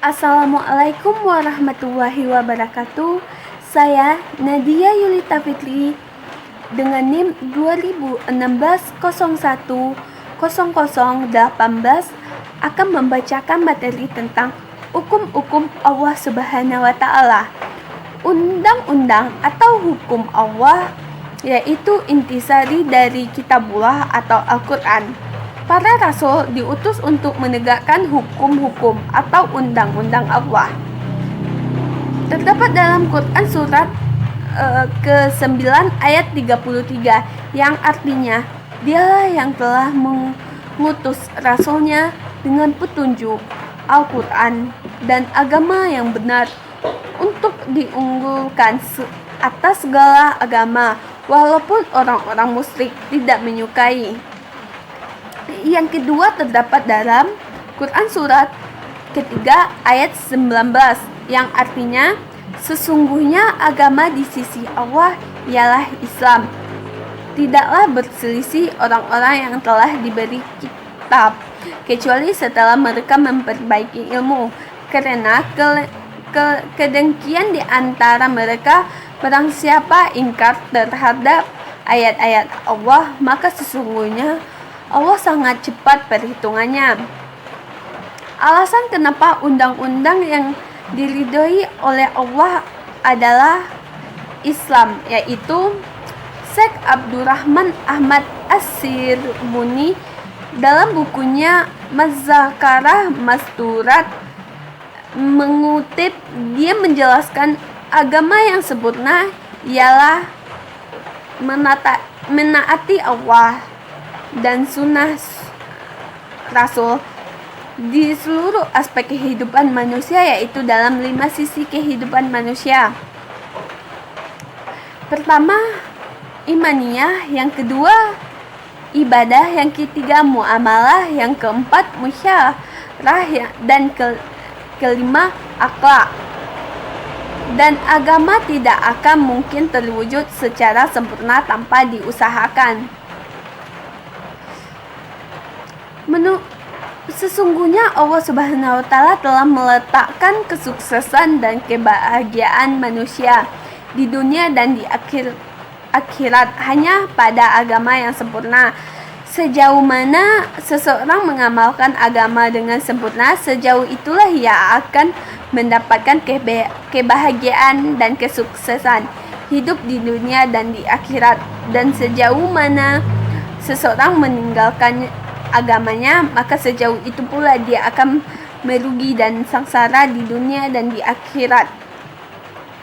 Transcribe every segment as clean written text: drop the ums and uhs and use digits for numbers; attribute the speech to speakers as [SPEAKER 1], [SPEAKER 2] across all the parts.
[SPEAKER 1] Assalamualaikum warahmatullahi wabarakatuh. Saya Nadia Yulita Fitri dengan NIM 2016 010018 akan membacakan materi tentang hukum-hukum Allah Subhanahu wa Ta'ala. Undang-undang atau hukum Allah yaitu intisari dari Kitabullah atau Al-Quran. Para rasul diutus untuk menegakkan hukum-hukum atau undang-undang Allah. Terdapat dalam Quran surat ke-9 ayat 33 yang artinya, Dialah yang telah mengutus rasulnya dengan petunjuk Al-Quran dan agama yang benar untuk diunggulkan atas segala agama, walaupun orang-orang musyrik tidak menyukai. Yang kedua terdapat dalam Quran surat ketiga ayat 19 yang artinya, sesungguhnya agama di sisi Allah ialah Islam. Tidaklah berselisih orang-orang yang telah diberi kitab, kecuali setelah mereka memperbaiki ilmu, karena kedengkian di antara mereka. Barang siapa ingkar terhadap ayat-ayat Allah, maka sesungguhnya Allah sangat cepat perhitungannya. Alasan kenapa undang-undang yang diridhoi oleh Allah adalah Islam, yaitu Syekh Abdurrahman Ahmad As-Sirmuni dalam bukunya Mazakarah Masturat mengutip, dia menjelaskan agama yang sempurna ialah menaati Allah dan sunnah Rasul di seluruh aspek kehidupan manusia, yaitu dalam 5 sisi kehidupan manusia. Pertama, imaniyah, yang kedua, ibadah, yang ketiga, muamalah, yang keempat, musyarah, dan kelima, akhlak. Dan agama tidak akan mungkin terwujud secara sempurna tanpa diusahakan. Sesungguhnya Allah Subhanahu wa Ta'ala telah meletakkan kesuksesan dan kebahagiaan manusia di dunia dan di akhirat hanya pada agama yang sempurna. Sejauh mana seseorang mengamalkan agama dengan sempurna, sejauh itulah ia akan mendapatkan kebahagiaan dan kesuksesan hidup di dunia dan di akhirat. Dan sejauh mana seseorang meninggalkan agamanya, maka sejauh itu pula dia akan merugi dan sengsara di dunia dan di akhirat.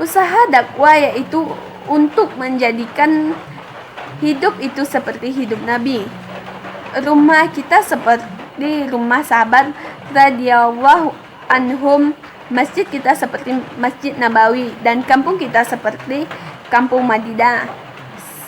[SPEAKER 1] Usaha dakwah yaitu untuk menjadikan hidup itu seperti hidup Nabi. Rumah kita seperti rumah sahabat radhiyallahu anhum, masjid kita seperti Masjid Nabawi, dan kampung kita seperti kampung Madinah.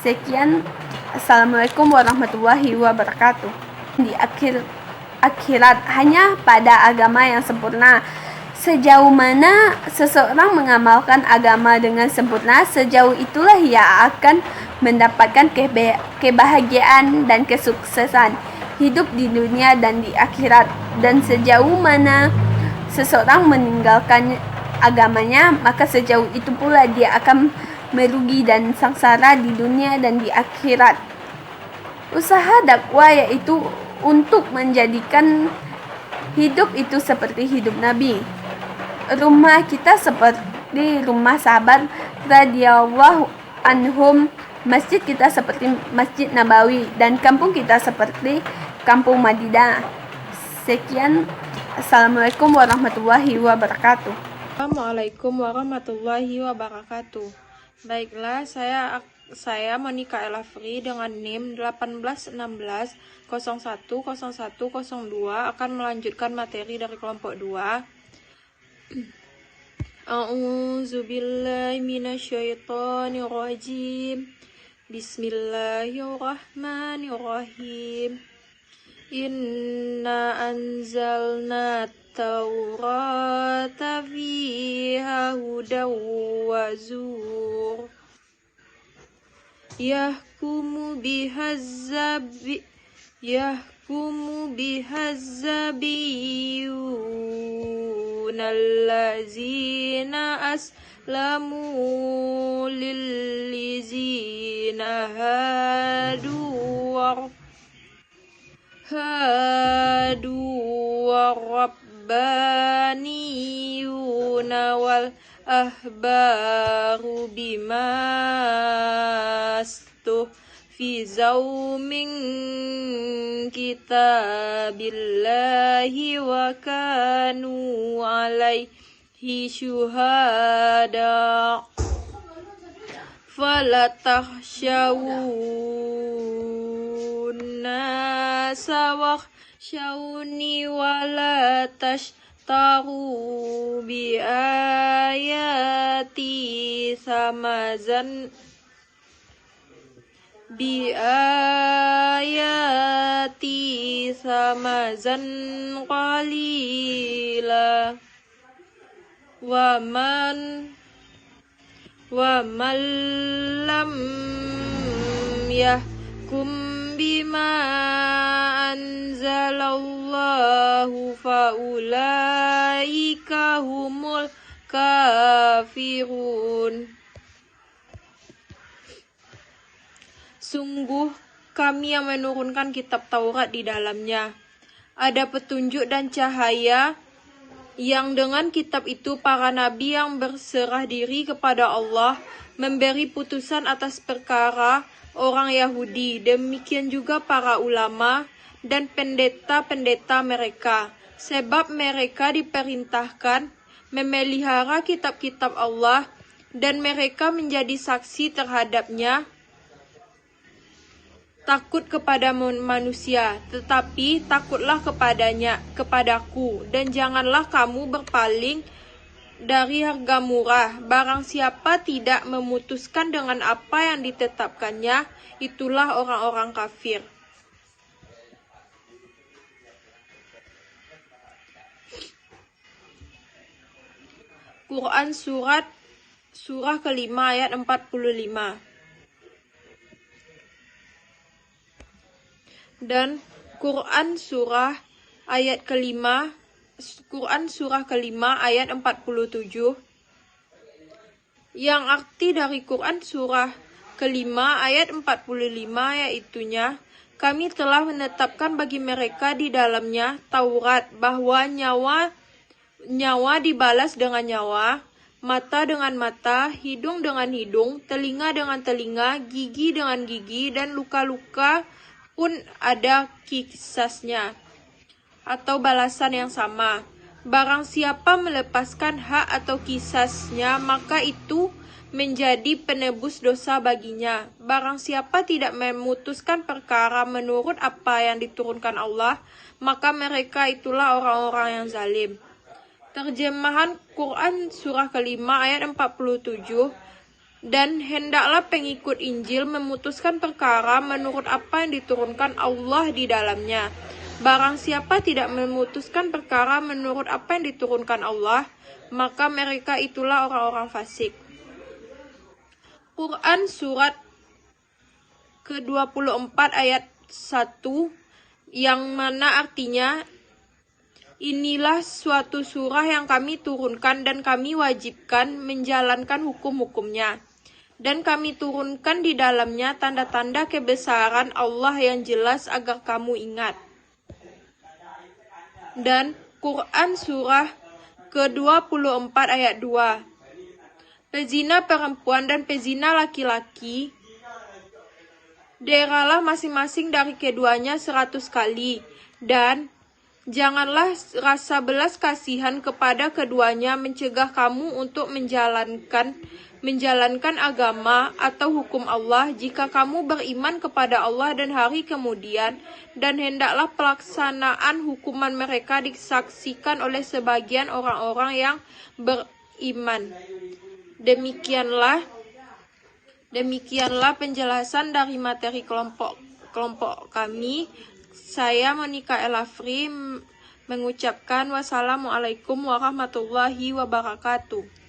[SPEAKER 1] Sekian, Assalamualaikum warahmatullahi wabarakatuh. Di akhirat hanya pada agama yang sempurna. Sejauh mana seseorang mengamalkan agama dengan sempurna, sejauh itulah ia akan mendapatkan kebahagiaan dan kesuksesan hidup di dunia dan di akhirat. Dan sejauh mana seseorang meninggalkan agamanya, maka sejauh itu pula dia akan merugi dan sengsara di dunia dan di akhirat. Usaha dakwah yaitu untuk menjadikan hidup itu seperti hidup Nabi. Rumah kita seperti rumah sahabat radhiyallahu anhum, masjid kita seperti Masjid Nabawi, dan kampung kita seperti kampung Madinah. Sekian, Assalamualaikum warahmatullahi wabarakatuh.
[SPEAKER 2] Assalamualaikum warahmatullahi wabarakatuh. Baiklah, saya Monica Elafri dengan NIM 1816010102 akan melanjutkan materi dari kelompok 2. A'udzubillahi minasyaitonirrajim. Bismillahirrahmanirrahim. Inna anzalna Taurata fiha hudaw wa zur yahkumu yahkumu bihazzabiyun allazina aslamu lillizina hadu warabbaniyuna wal ahbaru bimastufizau min kitabillahi wa kanu alaihi syuhada falatakhshawunasa wakhshawni walataru biayati samazan qalila wa man lam yahkum bima anzalallahu faulaika humul kafirun. Sungguh kami yang menurunkan kitab Taurat di dalamnya. Ada petunjuk dan cahaya yang dengan kitab itu para nabi yang berserah diri kepada Allah memberi putusan atas perkara orang Yahudi. Demikian juga para ulama dan pendeta-pendeta mereka. Sebab mereka diperintahkan memelihara kitab-kitab Allah dan mereka menjadi saksi terhadapnya. Takut kepada manusia, tetapi takutlah kepadaku, dan janganlah kamu berpaling dari harga murah. Barang siapa tidak memutuskan dengan apa yang ditetapkannya, itulah orang-orang kafir. Quran surah kelima ayat 45. Dan Quran surah kelima ayat 47, yang arti dari Quran surah kelima ayat 45 yaitunya, kami telah menetapkan bagi mereka di dalamnya Taurat bahwa nyawa dibalas dengan nyawa, mata dengan mata, hidung dengan hidung, telinga dengan telinga, gigi dengan gigi, dan luka-luka pun ada kisasnya atau balasan yang sama. Barang siapa melepaskan hak atau kisasnya, maka itu menjadi penebus dosa baginya. Barang siapa tidak memutuskan perkara menurut apa yang diturunkan Allah, maka mereka itulah orang-orang yang zalim. Terjemahan Quran surah kelima ayat 47. Dan hendaklah pengikut Injil memutuskan perkara menurut apa yang diturunkan Allah di dalamnya. Barang siapa tidak memutuskan perkara menurut apa yang diturunkan Allah, maka mereka itulah orang-orang fasik. Quran surat ke-24 ayat 1, yang mana artinya, inilah suatu surah yang kami turunkan dan kami wajibkan menjalankan hukum-hukumnya. Dan kami turunkan di dalamnya tanda-tanda kebesaran Allah yang jelas agar kamu ingat. Dan Quran surah ke-24 ayat 2. Pezina perempuan dan pezina laki-laki, deralah masing-masing dari keduanya 100 kali. Dan janganlah rasa belas kasihan kepada keduanya mencegah kamu untuk menjalankan agama atau hukum Allah jika kamu beriman kepada Allah dan hari kemudian, dan hendaklah pelaksanaan hukuman mereka disaksikan oleh sebagian orang-orang yang beriman. Demikianlah penjelasan dari materi kelompok kami. Saya Monica Elafri mengucapkan wassalamualaikum warahmatullahi wabarakatuh.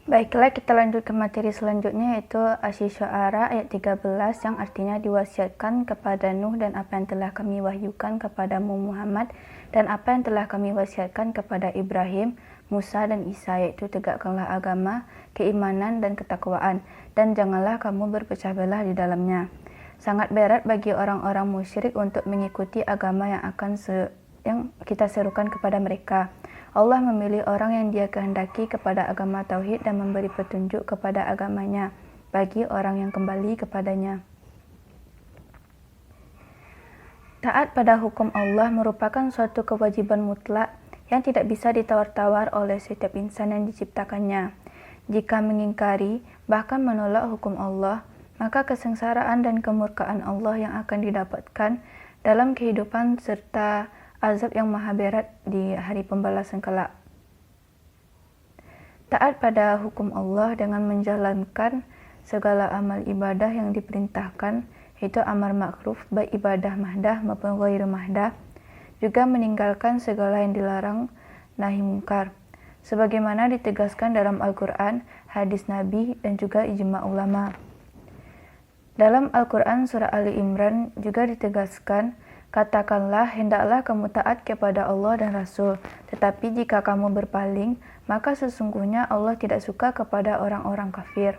[SPEAKER 3] Baiklah, kita lanjut ke materi selanjutnya, yaitu Asy-Syu'ara ayat 13 yang artinya diwasiatkan kepada Nuh dan apa yang telah kami wahyukan kepadamu Muhammad dan apa yang telah kami wasiatkan kepada Ibrahim, Musa dan Isa, yaitu tegakkanlah agama, keimanan dan ketakwaan dan janganlah kamu berpecah belah di dalamnya. Sangat berat bagi orang-orang musyrik untuk mengikuti agama yang kita serukan kepada mereka. Allah memilih orang yang Dia kehendaki kepada agama tauhid dan memberi petunjuk kepada agamanya bagi orang yang kembali kepadanya. Taat pada hukum Allah merupakan suatu kewajiban mutlak yang tidak bisa ditawar-tawar oleh setiap insan yang diciptakannya. Jika mengingkari, bahkan menolak hukum Allah, maka kesengsaraan dan kemurkaan Allah yang akan didapatkan dalam kehidupan serta azab yang maha berat di hari pembalasan kelak. Taat pada hukum Allah dengan menjalankan segala amal ibadah yang diperintahkan, yaitu amar makruf, baik ibadah mahdah maupun ghairu mahdah, juga meninggalkan segala yang dilarang, nahi mungkar, sebagaimana ditegaskan dalam Al-Quran, hadis Nabi, dan juga ijma ulama. Dalam Al-Quran surah Ali Imran juga ditegaskan, katakanlah, hendaklah kamu taat kepada Allah dan Rasul, tetapi jika kamu berpaling, maka sesungguhnya Allah tidak suka kepada orang-orang kafir.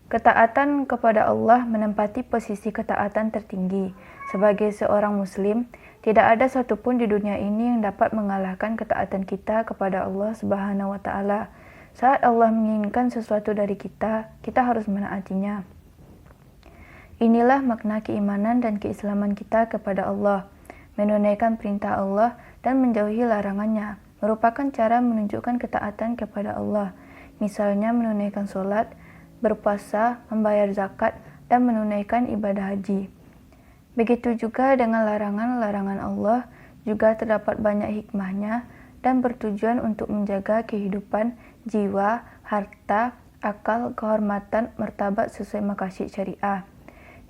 [SPEAKER 3] Ketaatan kepada Allah menempati posisi ketaatan tertinggi. Sebagai seorang Muslim, tidak ada satupun di dunia ini yang dapat mengalahkan ketaatan kita kepada Allah Subhanahu wa Ta'ala. Saat Allah menginginkan sesuatu dari kita, kita harus menaatinya. Inilah makna keimanan dan keislaman kita kepada Allah. Menunaikan perintah Allah dan menjauhi larangannya merupakan cara menunjukkan ketaatan kepada Allah. Misalnya menunaikan sholat, berpuasa, membayar zakat, dan menunaikan ibadah haji. Begitu juga dengan larangan-larangan Allah juga terdapat banyak hikmahnya dan bertujuan untuk menjaga kehidupan, jiwa, harta, akal, kehormatan, martabat sesuai maqasid syariah.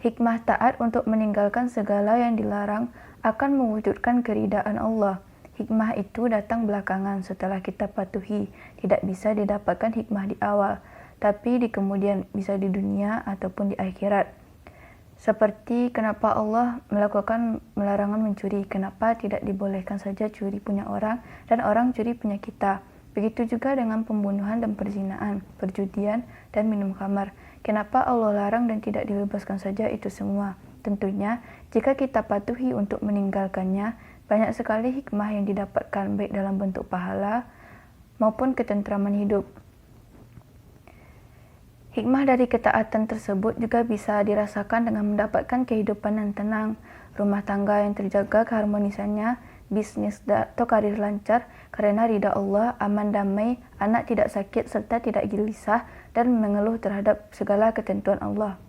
[SPEAKER 3] Hikmah taat untuk meninggalkan segala yang dilarang akan mewujudkan keridaan Allah. Hikmah itu datang belakangan setelah kita patuhi. Tidak bisa didapatkan hikmah di awal, tapi di kemudian, bisa di dunia ataupun di akhirat. Seperti kenapa Allah melakukan larangan mencuri, kenapa tidak dibolehkan saja curi punya orang dan orang curi punya kita. Begitu juga dengan pembunuhan dan perzinaan, perjudian dan minum khamar. Kenapa Allah larang dan tidak dibebaskan saja itu semua? Tentunya, jika kita patuhi untuk meninggalkannya, banyak sekali hikmah yang didapatkan baik dalam bentuk pahala maupun ketentraman hidup. Hikmah dari ketaatan tersebut juga bisa dirasakan dengan mendapatkan kehidupan yang tenang, rumah tangga yang terjaga keharmonisannya, bisnis atau karir lancar karena ridha Allah, aman damai, anak tidak sakit serta tidak gelisah dan mengeluh terhadap segala ketentuan Allah.